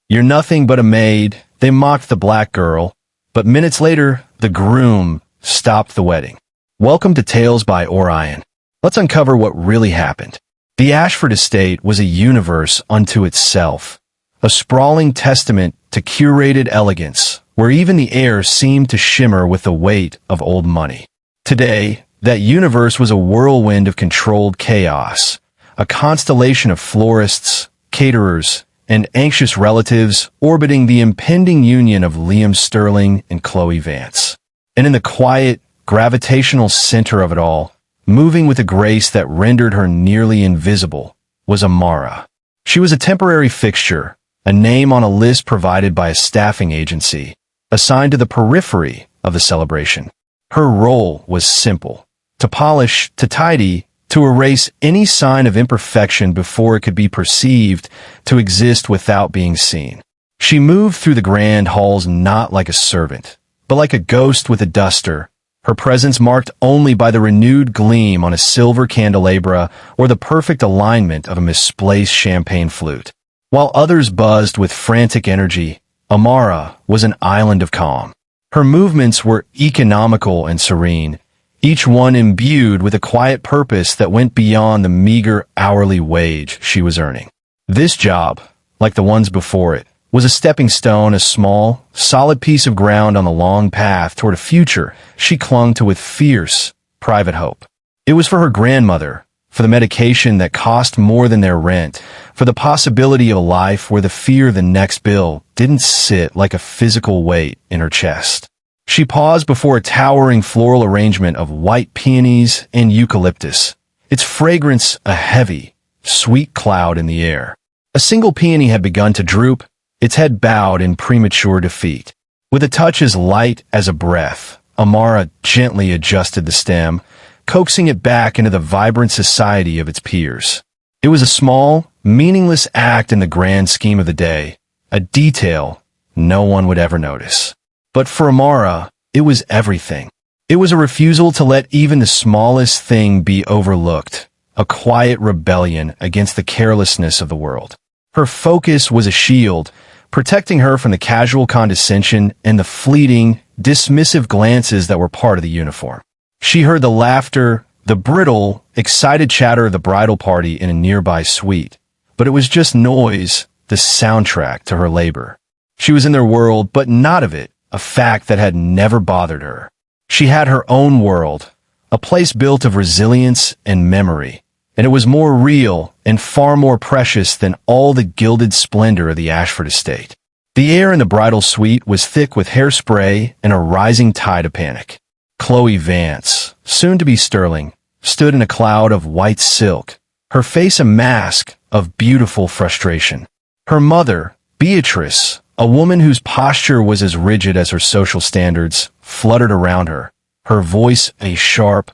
You're nothing but a maid. They mocked the black girl, but minutes later, the groom stopped the wedding. Welcome to Tales by Orion. Let's uncover what really happened. The Ashford estate was a universe unto itself, a sprawling testament to curated elegance, where even the air seemed to shimmer with the weight of old money. Today, that universe was a whirlwind of controlled chaos, a constellation of florists, caterers, and anxious relatives orbiting the impending union of Liam Sterling and Chloe Vance. And in the quiet, gravitational center of it all, moving with a grace that rendered her nearly invisible, was Amara. She was a temporary fixture, a name on a list provided by a staffing agency, assigned to the periphery of the celebration. Her role was simple: to polish, to tidy, to erase any sign of imperfection before it could be perceived, to exist without being seen. She moved through the grand halls not like a servant, but like a ghost with a duster, her presence marked only by the renewed gleam on a silver candelabra or the perfect alignment of a misplaced champagne flute. While others buzzed with frantic energy, Amara was an island of calm. Her movements were economical and serene, each one imbued with a quiet purpose that went beyond the meager hourly wage she was earning. This job, like the ones before it, was a stepping stone, a small, solid piece of ground on the long path toward a future she clung to with fierce, private hope. It was for her grandmother, for the medication that cost more than their rent, for the possibility of a life where the fear of the next bill didn't sit like a physical weight in her chest. She paused before a towering floral arrangement of white peonies and eucalyptus, its fragrance a heavy, sweet cloud in the air. A single peony had begun to droop, its head bowed in premature defeat. With a touch as light as a breath, Amara gently adjusted the stem, coaxing it back into the vibrant society of its peers. It was a small, meaningless act in the grand scheme of the day, a detail no one would ever notice. But for Amara, it was everything. It was a refusal to let even the smallest thing be overlooked, a quiet rebellion against the carelessness of the world. Her focus was a shield, protecting her from the casual condescension and the fleeting, dismissive glances that were part of the uniform. She heard the laughter, the brittle, excited chatter of the bridal party in a nearby suite, but it was just noise, the soundtrack to her labor. She was in their world, but not of it, a fact that had never bothered her. She had her own world, a place built of resilience and memory, and it was more real and far more precious than all the gilded splendor of the Ashford estate. The air in the bridal suite was thick with hairspray and a rising tide of panic. Chloe Vance, soon to be Sterling, stood in a cloud of white silk, her face a mask of beautiful frustration. Her mother, Beatrice, a woman whose posture was as rigid as her social standards, fluttered around her, her voice a sharp,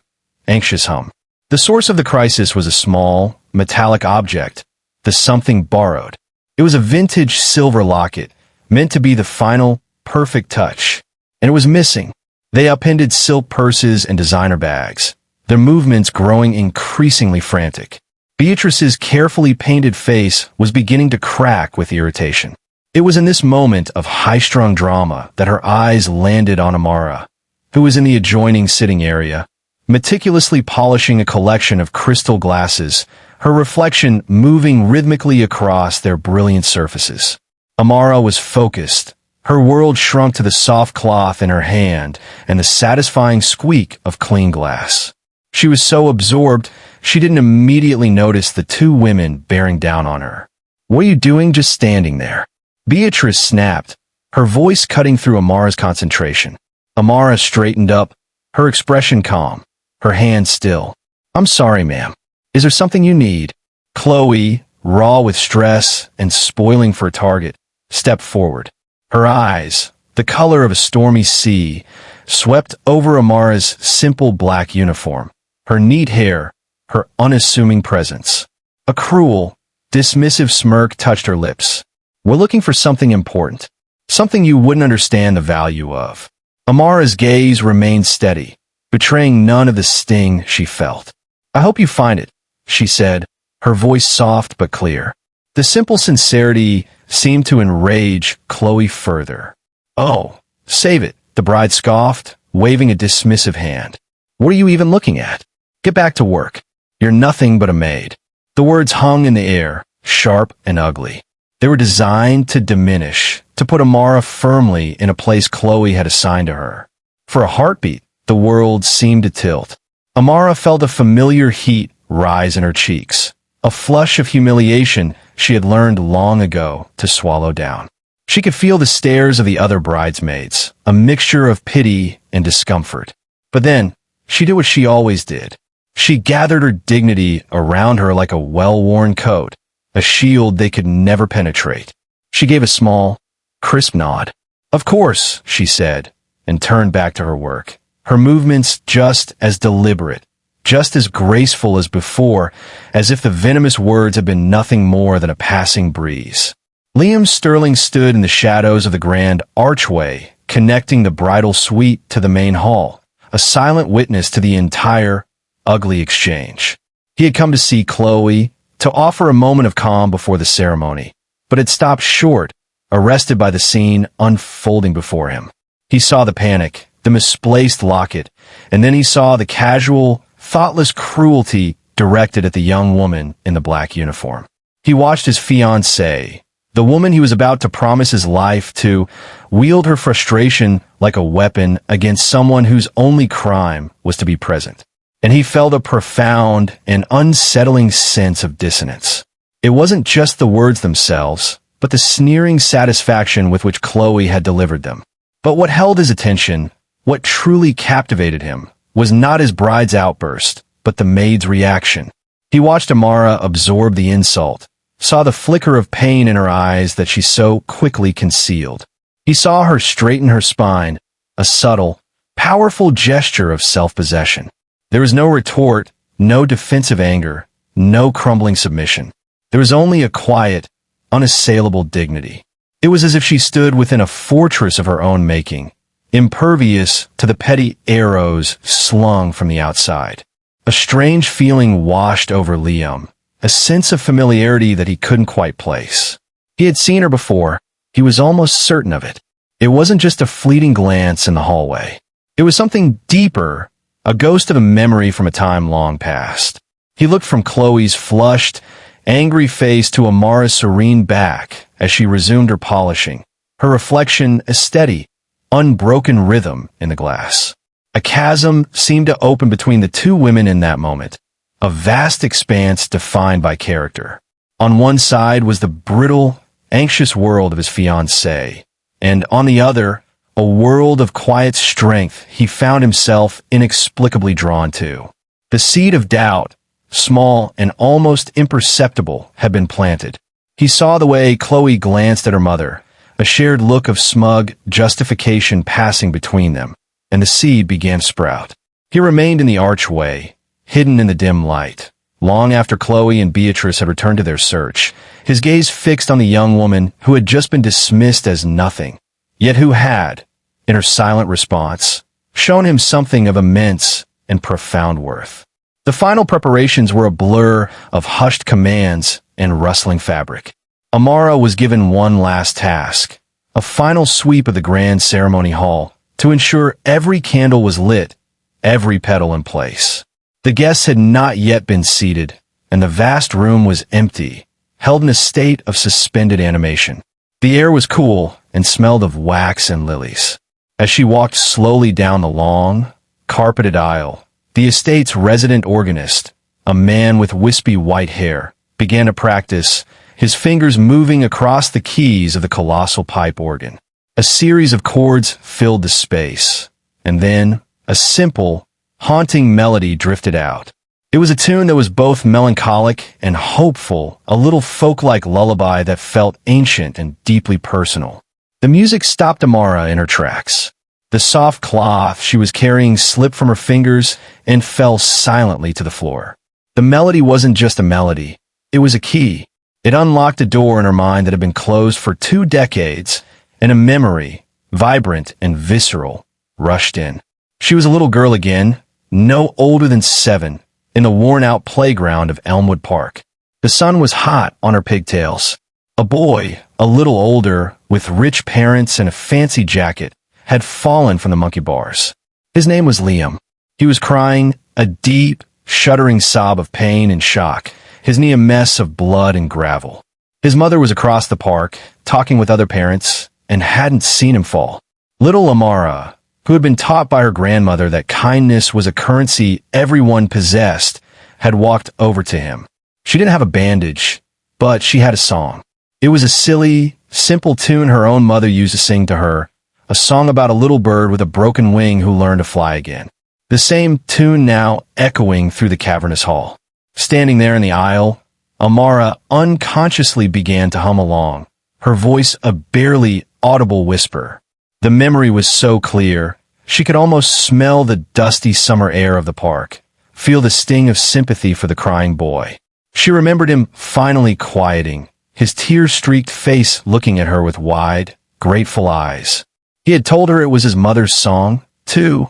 anxious hum. The source of the crisis was a small, metallic object, the something borrowed. It was a vintage silver locket, meant to be the final, perfect touch, and it was missing. They appended silk purses and designer bags, their movements growing increasingly frantic. Beatrice's carefully painted face was beginning to crack with irritation. It was in this moment of high-strung drama that her eyes landed on Amara, who was in the adjoining sitting area, meticulously polishing a collection of crystal glasses, her reflection moving rhythmically across their brilliant surfaces. Amara was focused. Her world shrunk to the soft cloth in her hand and the satisfying squeak of clean glass. She was so absorbed, she didn't immediately notice the two women bearing down on her. "What are you doing just standing there?" Beatrice snapped, her voice cutting through Amara's concentration. Amara straightened up, her expression calm, her hand still. "I'm sorry, ma'am. Is there something you need?" Chloe, raw with stress and spoiling for a target, stepped forward. Her eyes, the color of a stormy sea, swept over Amara's simple black uniform, her neat hair, her unassuming presence. A cruel, dismissive smirk touched her lips. "We're looking for something important, something you wouldn't understand the value of." Amara's gaze remained steady, betraying none of the sting she felt. "I hope you find it," she said, her voice soft but clear. The simple sincerity seemed to enrage Chloe further. "Oh, save it," the bride scoffed, waving a dismissive hand. "What are you even looking at? Get back to work. You're nothing but a maid." The words hung in the air, sharp and ugly. They were designed to diminish, to put Amara firmly in a place Chloe had assigned to her. For a heartbeat, the world seemed to tilt. Amara felt a familiar heat rise in her cheeks, a flush of humiliation she had learned long ago to swallow down. She could feel the stares of the other bridesmaids, a mixture of pity and discomfort. But then, she did what she always did. She gathered her dignity around her like a well-worn coat, a shield they could never penetrate. She gave a small, crisp nod. "Of course," she said, and turned back to her work. Her movements just as deliberate, just as graceful as before, as if the venomous words had been nothing more than a passing breeze. Liam Sterling stood in the shadows of the grand archway, connecting the bridal suite to the main hall, a silent witness to the entire ugly exchange. He had come to see Chloe, to offer a moment of calm before the ceremony, but had stopped short, arrested by the scene unfolding before him. He saw the panic, the misplaced locket, and then he saw the casual, thoughtless cruelty directed at the young woman in the black uniform. He watched his fiancée, the woman he was about to promise his life to, wield her frustration like a weapon against someone whose only crime was to be present. And he felt a profound and unsettling sense of dissonance. It wasn't just the words themselves, but the sneering satisfaction with which Chloe had delivered them. But what held his attention, what truly captivated him, was not his bride's outburst, but the maid's reaction. He watched Amara absorb the insult, saw the flicker of pain in her eyes that she so quickly concealed. He saw her straighten her spine, a subtle, powerful gesture of self-possession. There was no retort, no defensive anger, no crumbling submission. There was only a quiet, unassailable dignity. It was as if she stood within a fortress of her own making, impervious to the petty arrows slung from the outside. A strange feeling washed over Liam, a sense of familiarity that he couldn't quite place. He had seen her before. He was almost certain of it. It wasn't just a fleeting glance in the hallway. It was something deeper, a ghost of a memory from a time long past. He looked from Chloe's flushed, angry face to Amara's serene back as she resumed her polishing, her reflection a steady, unbroken rhythm in the glass. A chasm seemed to open between the two women in that moment, a vast expanse defined by character. On one side was the brittle, anxious world of his fiancée, and on the other, a world of quiet strength he found himself inexplicably drawn to. The seed of doubt, small and almost imperceptible, had been planted. He saw the way Chloe glanced at her mother, a shared look of smug justification passing between them, and the seed began to sprout. He remained in the archway, hidden in the dim light. Long after Chloe and Beatrice had returned to their search, his gaze fixed on the young woman who had just been dismissed as nothing, yet who had, in her silent response, shown him something of immense and profound worth. The final preparations were a blur of hushed commands and rustling fabric. Amara was given one last task, a final sweep of the grand ceremony hall, to ensure every candle was lit, every petal in place. The guests had not yet been seated, and the vast room was empty, held in a state of suspended animation. The air was cool and smelled of wax and lilies. As she walked slowly down the long, carpeted aisle, the estate's resident organist, a man with wispy white hair, began to practice, his fingers moving across the keys of the colossal pipe organ. A series of chords filled the space, and then a simple, haunting melody drifted out. It was a tune that was both melancholic and hopeful, a little folk-like lullaby that felt ancient and deeply personal. The music stopped Amara in her tracks. The soft cloth she was carrying slipped from her fingers and fell silently to the floor. The melody wasn't just a melody. It was a key. It unlocked a door in her mind that had been closed for 2 decades, and a memory, vibrant and visceral, rushed in. She was a little girl again, no older than 7, in the worn-out playground of Elmwood Park. The sun was hot on her pigtails. A boy, a little older, with rich parents and a fancy jacket, had fallen from the monkey bars. His name was Liam. He was crying, a deep, shuddering sob of pain and shock, his knee a mess of blood and gravel. His mother was across the park, talking with other parents, and hadn't seen him fall. Little Amara, who had been taught by her grandmother that kindness was a currency everyone possessed, had walked over to him. She didn't have a bandage, but she had a song. It was a silly, simple tune her own mother used to sing to her, a song about a little bird with a broken wing who learned to fly again. The same tune now echoing through the cavernous hall. Standing there in the aisle, Amara unconsciously began to hum along, her voice a barely audible whisper. The memory was so clear, she could almost smell the dusty summer air of the park, feel the sting of sympathy for the crying boy. She remembered him finally quieting, his tear-streaked face looking at her with wide, grateful eyes. He had told her it was his mother's song, too,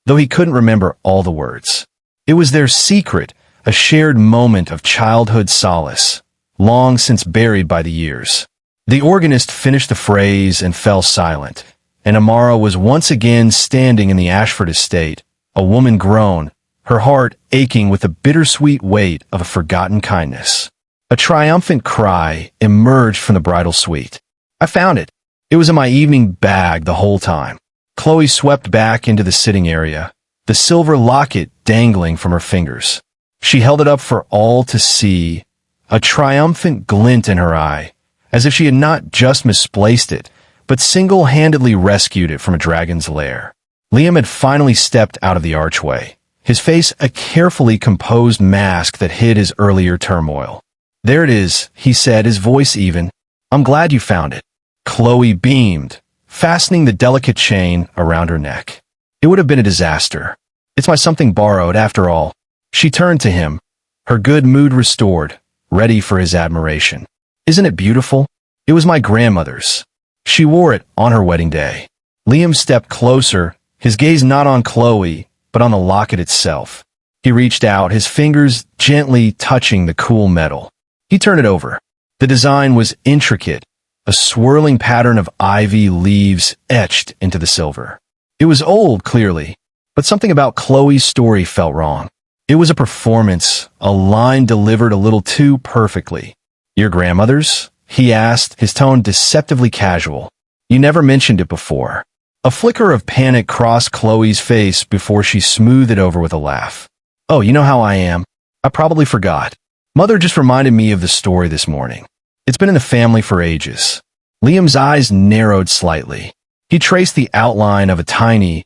though he couldn't remember all the words. It was their secret, a shared moment of childhood solace, long since buried by the years. The organist finished the phrase and fell silent, and Amara was once again standing in the Ashford estate, a woman grown, her heart aching with the bittersweet weight of a forgotten kindness. A triumphant cry emerged from the bridal suite. I found it. It was in my evening bag the whole time. Chloe swept back into the sitting area, the silver locket dangling from her fingers. She held it up for all to see, a triumphant glint in her eye, as if she had not just misplaced it, but single-handedly rescued it from a dragon's lair. Liam had finally stepped out of the archway, his face a carefully composed mask that hid his earlier turmoil. There it is, he said, his voice even. I'm glad you found it. Chloe beamed, fastening the delicate chain around her neck. It would have been a disaster. It's my something borrowed, after all. She turned to him, her good mood restored, ready for his admiration. Isn't it beautiful? It was my grandmother's. She wore it on her wedding day. Liam stepped closer, his gaze not on Chloe, but on the locket itself. He reached out, his fingers gently touching the cool metal. He turned it over. The design was intricate, a swirling pattern of ivy leaves etched into the silver. It was old, clearly, but something about Chloe's story felt wrong. It was a performance, a line delivered a little too perfectly. Your grandmother's? He asked, his tone deceptively casual. You never mentioned it before. A flicker of panic crossed Chloe's face before she smoothed it over with a laugh. Oh, you know how I am. I probably forgot. Mother just reminded me of the story this morning. It's been in the family for ages. Liam's eyes narrowed slightly. He traced the outline of a tiny,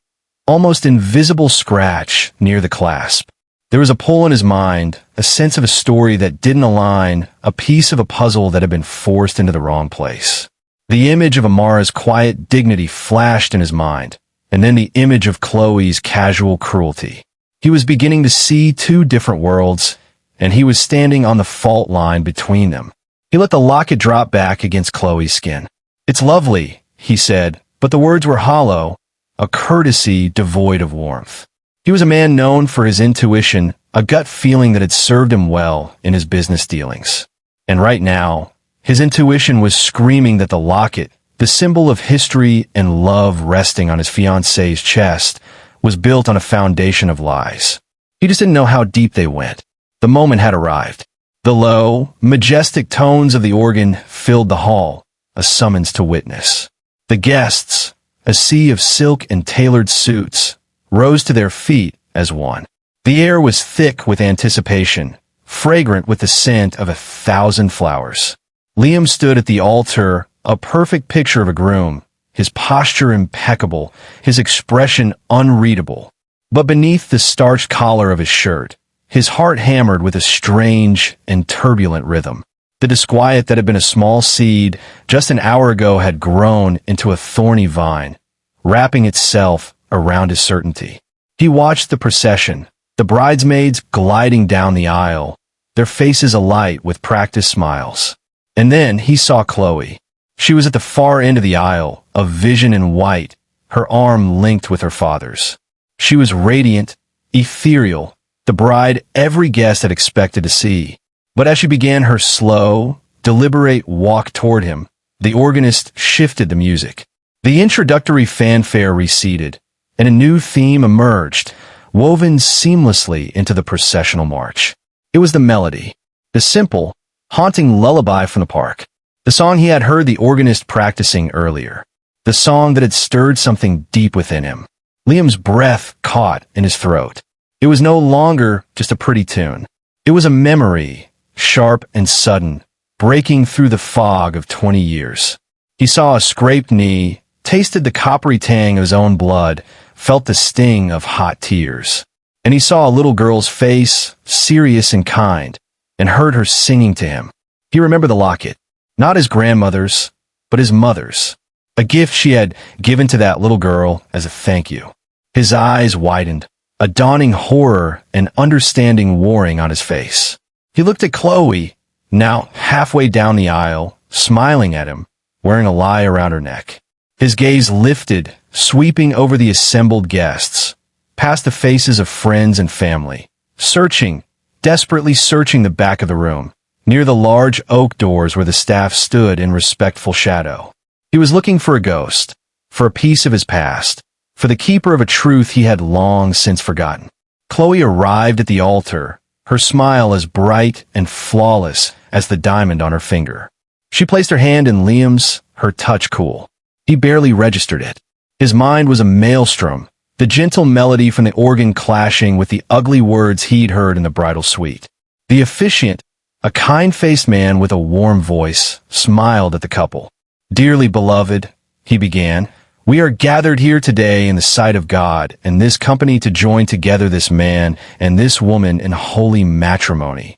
almost invisible scratch near the clasp. There was a pull in his mind, a sense of a story that didn't align, a piece of a puzzle that had been forced into the wrong place. The image of Amara's quiet dignity flashed in his mind, and then the image of Chloe's casual cruelty. He was beginning to see two different worlds, and he was standing on the fault line between them. He let the locket drop back against Chloe's skin. It's lovely, he said, but the words were hollow, a courtesy devoid of warmth. He was a man known for his intuition, a gut feeling that had served him well in his business dealings. And right now, his intuition was screaming that the locket, the symbol of history and love resting on his fiancée's chest, was built on a foundation of lies. He just didn't know how deep they went. The moment had arrived. The low, majestic tones of the organ filled the hall, a summons to witness. The guests, a sea of silk and tailored suits, rose to their feet as one. The air was thick with anticipation, fragrant with the scent of 1,000 flowers. Liam stood at the altar, a perfect picture of a groom, his posture impeccable, his expression unreadable. But beneath the starched collar of his shirt, his heart hammered with a strange and turbulent rhythm. The disquiet that had been a small seed just an hour ago had grown into a thorny vine, wrapping itself around his certainty. He watched the procession, the bridesmaids gliding down the aisle, their faces alight with practiced smiles. And then he saw Chloe. She was at the far end of the aisle, a vision in white, her arm linked with her father's. She was radiant, ethereal, the bride every guest had expected to see. But as she began her slow, deliberate walk toward him, the organist shifted the music. The introductory fanfare receded, and a new theme emerged, woven seamlessly into the processional march. It was the melody, the simple, haunting lullaby from the park. The song he had heard the organist practicing earlier. The song that had stirred something deep within him. Liam's breath caught in his throat. It was no longer just a pretty tune. It was a memory, sharp and sudden, breaking through the fog of 20 years. He saw a scraped knee, tasted the coppery tang of his own blood, felt the sting of hot tears. And he saw a little girl's face, serious and kind, and heard her singing to him. He remembered the locket, not his grandmother's, but his mother's, a gift she had given to that little girl as a thank you. His eyes widened, a dawning horror and understanding warring on his face. He looked at Chloe, now halfway down the aisle, smiling at him, wearing a lie around her neck. His gaze lifted, sweeping over the assembled guests, past the faces of friends and family, searching, desperately searching the back of the room, near the large oak doors where the staff stood in respectful shadow. He was looking for a ghost, for a piece of his past, for the keeper of a truth he had long since forgotten. Chloe arrived at the altar, her smile as bright and flawless as the diamond on her finger. She placed her hand in Liam's, her touch cool. He barely registered it. His mind was a maelstrom, the gentle melody from the organ clashing with the ugly words he'd heard in the bridal suite. The officiant, a kind-faced man with a warm voice, smiled at the couple. "Dearly beloved," he began, "we are gathered here today in the sight of God and this company to join together this man and this woman in holy matrimony."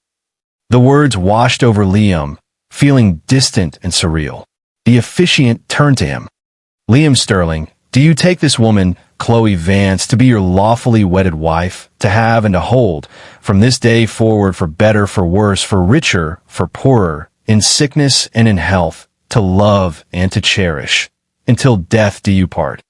The words washed over Liam, feeling distant and surreal. The officiant turned to him. "Liam Sterling, do you take this woman, Chloe Vance, to be your lawfully wedded wife, to have and to hold, from this day forward, for better, for worse, for richer, for poorer, in sickness and in health, to love and to cherish, until death do you part?"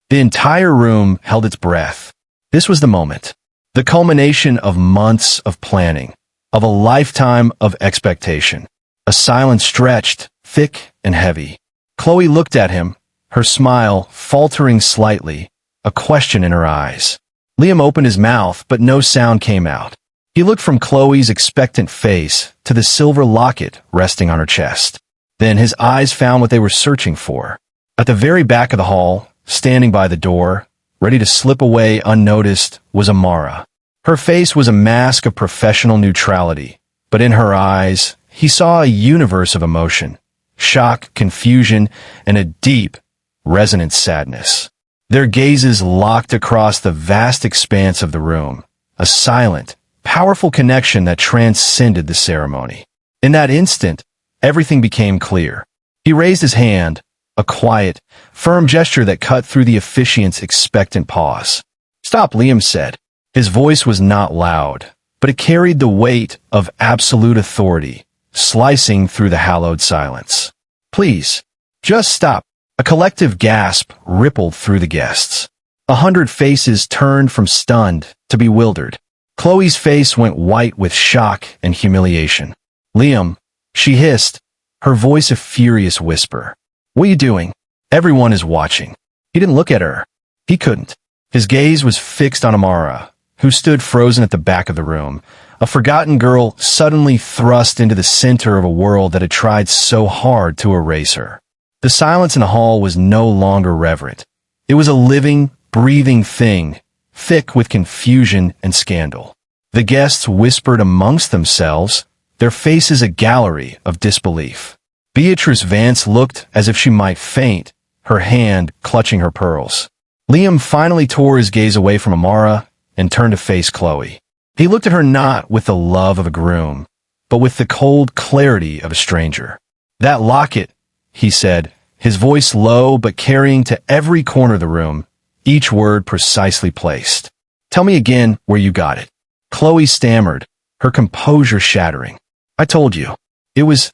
The entire room held its breath. This was the moment, the culmination of months of planning, of a lifetime of expectation. A silence stretched, thick and heavy. Chloe looked at him, her smile faltering slightly, a question in her eyes. Liam opened his mouth, but no sound came out. He looked from Chloe's expectant face to the silver locket resting on her chest. Then his eyes found what they were searching for. At the very back of the hall, standing by the door, ready to slip away unnoticed, was Amara. Her face was a mask of professional neutrality, but in her eyes, he saw a universe of emotion, shock, confusion, and a deep, resonant sadness. Their gazes locked across the vast expanse of the room, a silent, powerful connection that transcended the ceremony. In that instant, everything became clear. He raised his hand, a quiet, firm gesture that cut through the officiant's expectant pause. "Stop," Liam said. His voice was not loud, but it carried the weight of absolute authority, slicing through the hallowed silence. "Please, just stop." A collective gasp rippled through the guests. 100 faces turned from stunned to bewildered. Chloe's face went white with shock and humiliation. "Liam," she hissed, her voice a furious whisper. "What are you doing? Everyone is watching." He didn't look at her. He couldn't. His gaze was fixed on Amara, who stood frozen at the back of the room, a forgotten girl suddenly thrust into the center of a world that had tried so hard to erase her. The silence in the hall was no longer reverent. It was a living, breathing thing, thick with confusion and scandal. The guests whispered amongst themselves, their faces a gallery of disbelief. Beatrice Vance looked as if she might faint, her hand clutching her pearls. Liam finally tore his gaze away from Amara and turned to face Chloe. He looked at her not with the love of a groom, but with the cold clarity of a stranger. "That locket," he said, his voice low but carrying to every corner of the room, each word precisely placed. "Tell me again where you got it." Chloe stammered, her composure shattering. "I told you. It was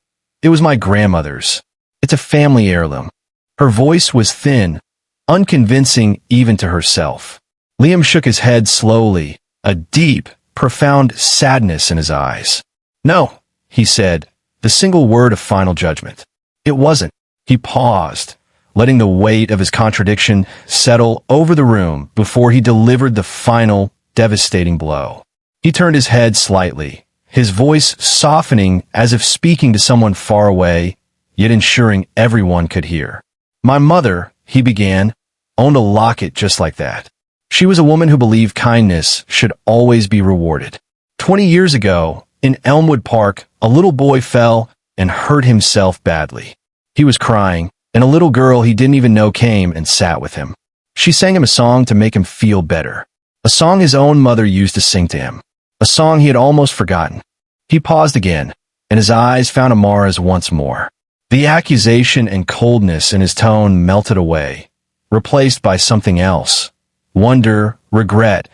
my grandmother's. It's a family heirloom." Her voice was thin, unconvincing even to herself. Liam shook his head slowly, a deep, profound sadness in his eyes. "No," he said, the single word of final judgment. It wasn't. He paused, letting the weight of his contradiction settle over the room before he delivered the final, devastating blow. He turned his head slightly, his voice softening as if speaking to someone far away, yet ensuring everyone could hear. My mother, he began, owned a locket just like that. She was a woman who believed kindness should always be rewarded. 20 years ago, in Elmwood Park, a little boy fell and hurt himself badly. He was crying, and a little girl he didn't even know came and sat with him. She sang him a song to make him feel better. A song his own mother used to sing to him. A song he had almost forgotten. He paused again, and his eyes found Amara's once more. The accusation and coldness in his tone melted away, replaced by something else. Wonder, regret,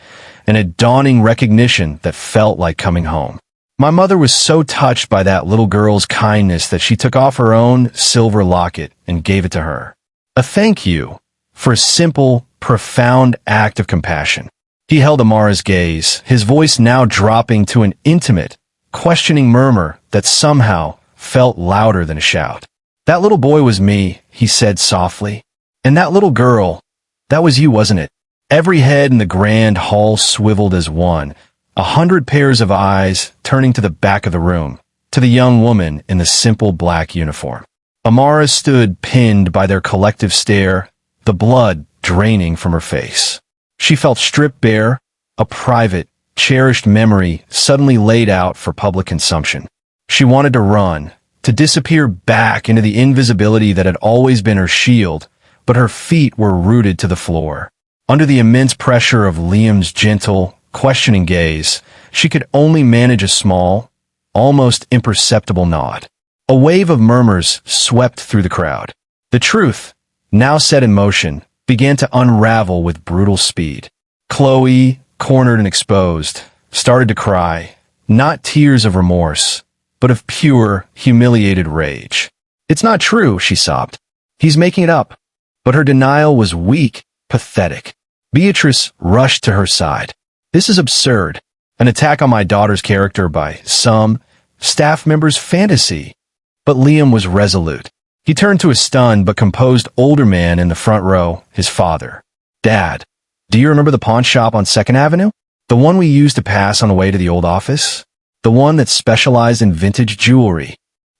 and a dawning recognition that felt like coming home. My mother was so touched by that little girl's kindness that she took off her own silver locket and gave it to her. A thank you for a simple, profound act of compassion. He held Amara's gaze, his voice now dropping to an intimate, questioning murmur that somehow felt louder than a shout. That little boy was me, he said softly. And that little girl, that was you, wasn't it? Every head in the grand hall swiveled as one, 100 pairs of eyes turning to the back of the room, to the young woman in the simple black uniform. Amara stood pinned by their collective stare, the blood draining from her face. She felt stripped bare, a private, cherished memory suddenly laid out for public consumption. She wanted to run, to disappear back into the invisibility that had always been her shield, but her feet were rooted to the floor. Under the immense pressure of Liam's gentle, questioning gaze, she could only manage a small, almost imperceptible nod. A wave of murmurs swept through the crowd. The truth, now set in motion, began to unravel with brutal speed. Chloe, cornered and exposed, started to cry, not tears of remorse, but of pure, humiliated rage. It's not true, she sobbed. He's making it up. But her denial was weak, pathetic. Beatrice rushed to her side. This is absurd. An attack on my daughter's character by some staff member's fantasy. But Liam was resolute. He turned to a stunned but composed older man in the front row, his father. Dad, do you remember the pawn shop on 2nd Avenue? The one we used to pass on the way to the old office? The one that specialized in vintage jewelry?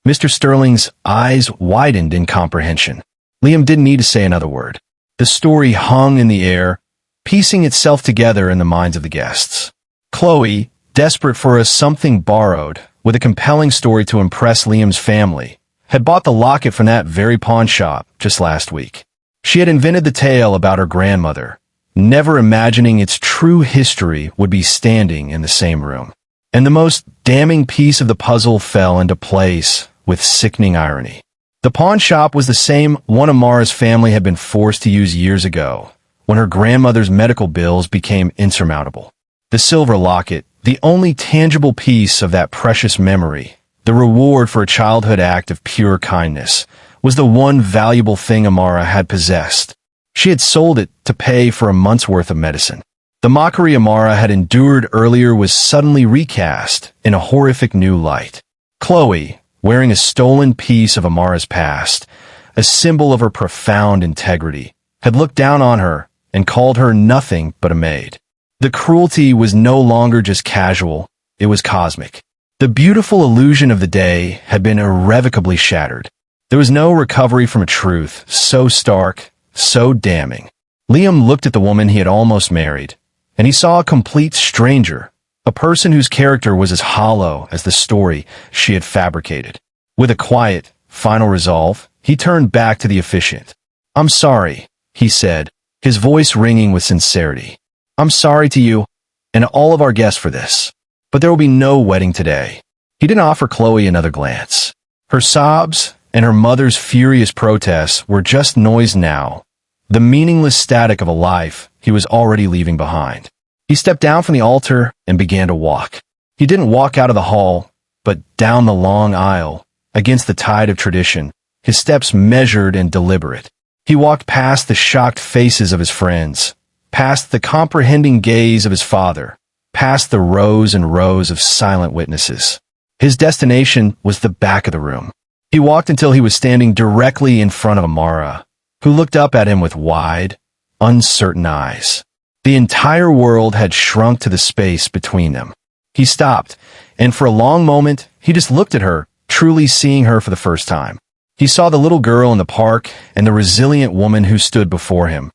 Mr. Sterling's eyes widened in comprehension. Liam didn't need to say another word. The story hung in the air, piecing itself together in the minds of the guests. Chloe, desperate for a something borrowed, with a compelling story to impress Liam's family, had bought the locket from that very pawn shop just last week. She had invented the tale about her grandmother, never imagining its true history would be standing in the same room. And the most damning piece of the puzzle fell into place with sickening irony. The pawn shop was the same one Amara's family had been forced to use years ago, when her grandmother's medical bills became insurmountable. The silver locket, the only tangible piece of that precious memory, the reward for a childhood act of pure kindness, was the one valuable thing Amara had possessed. She had sold it to pay for a month's worth of medicine. The mockery Amara had endured earlier was suddenly recast in a horrific new light. Chloe, wearing a stolen piece of Amara's past, a symbol of her profound integrity, had looked down on her and called her nothing but a maid. The cruelty was no longer just casual, it was cosmic. The beautiful illusion of the day had been irrevocably shattered. There was no recovery from a truth so stark, so damning. Liam looked at the woman he had almost married, and he saw a complete stranger, a person whose character was as hollow as the story she had fabricated. With a quiet, final resolve, he turned back to the officiant. "I'm sorry," he said, his voice ringing with sincerity. "I'm sorry to you and all of our guests for this, but there will be no wedding today." He didn't offer Chloe another glance. Her sobs and her mother's furious protests were just noise now, the meaningless static of a life he was already leaving behind. He stepped down from the altar and began to walk. He didn't walk out of the hall, but down the long aisle, against the tide of tradition, his steps measured and deliberate. He walked past the shocked faces of his friends, past the comprehending gaze of his father, past the rows and rows of silent witnesses. His destination was the back of the room. He walked until he was standing directly in front of Amara, who looked up at him with wide, uncertain eyes. The entire world had shrunk to the space between them. He stopped, and for a long moment, he just looked at her, truly seeing her for the first time. He saw the little girl in the park and the resilient woman who stood before him,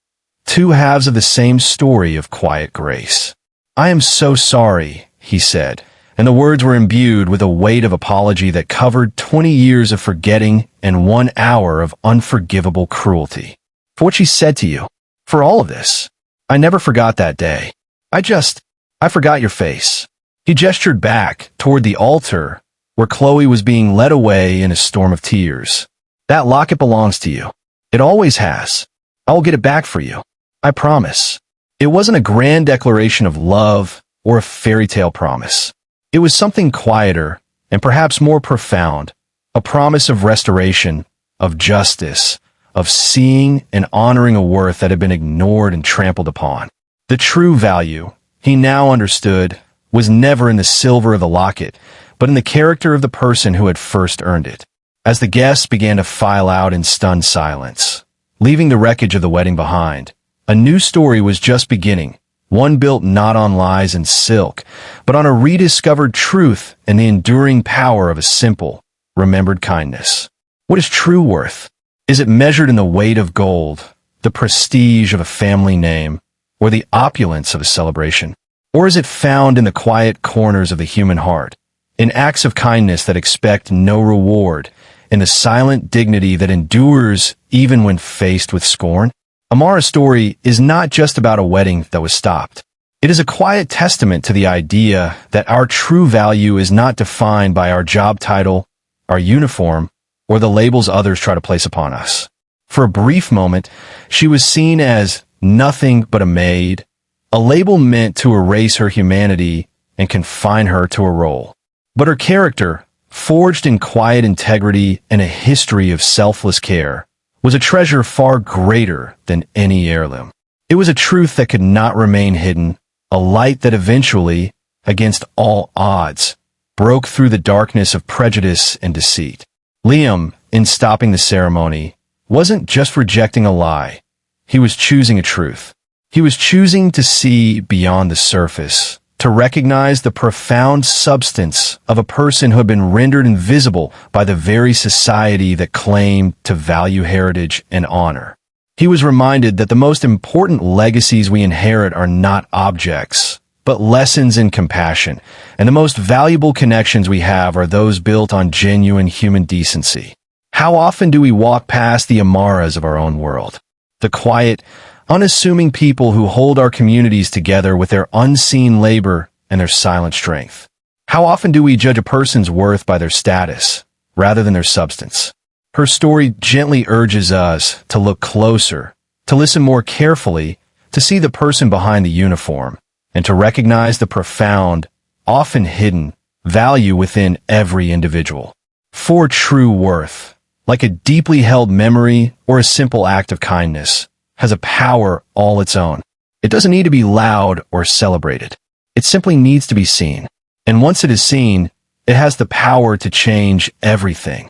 two halves of the same story of quiet grace. "I am so sorry," he said, and the words were imbued with a weight of apology that covered 20 years of forgetting and 1 hour of unforgivable cruelty. "For what she said to you. For all of this. I never forgot that day. I forgot your face." He gestured back toward the altar where Chloe was being led away in a storm of tears. "That locket belongs to you. It always has. I will get it back for you. I promise." It wasn't a grand declaration of love or a fairy tale promise. It was something quieter and perhaps more profound, a promise of restoration, of justice, of seeing and honoring a worth that had been ignored and trampled upon. The true value, he now understood, was never in the silver of the locket, but in the character of the person who had first earned it. As the guests began to file out in stunned silence, leaving the wreckage of the wedding behind, a new story was just beginning, one built not on lies and silk, but on a rediscovered truth and the enduring power of a simple, remembered kindness. What is true worth? Is it measured in the weight of gold, the prestige of a family name, or the opulence of a celebration? Or is it found in the quiet corners of the human heart, in acts of kindness that expect no reward, in the silent dignity that endures even when faced with scorn? Amara's story is not just about a wedding that was stopped. It is a quiet testament to the idea that our true value is not defined by our job title, our uniform, or the labels others try to place upon us. For a brief moment, she was seen as nothing but a maid, a label meant to erase her humanity and confine her to a role. But her character, forged in quiet integrity and a history of selfless care, was a treasure far greater than any heirloom. It was a truth that could not remain hidden, a light that eventually, against all odds, broke through the darkness of prejudice and deceit. Liam, in stopping the ceremony, wasn't just rejecting a lie. He was choosing a truth. He was choosing to see beyond the surface, to recognize the profound substance of a person who had been rendered invisible by the very society that claimed to value heritage and honor. He was reminded that the most important legacies we inherit are not objects, but lessons in compassion, and the most valuable connections we have are those built on genuine human decency. How often do we walk past the Amaras of our own world? The quiet, unassuming people who hold our communities together with their unseen labor and their silent strength. How often do we judge a person's worth by their status, rather than their substance? Her story gently urges us to look closer, to listen more carefully, to see the person behind the uniform, and to recognize the profound, often hidden, value within every individual. For true worth, like a deeply held memory or a simple act of kindness, has a power all its own. It doesn't need to be loud or celebrated. It simply needs to be seen. And once it is seen, it has the power to change everything.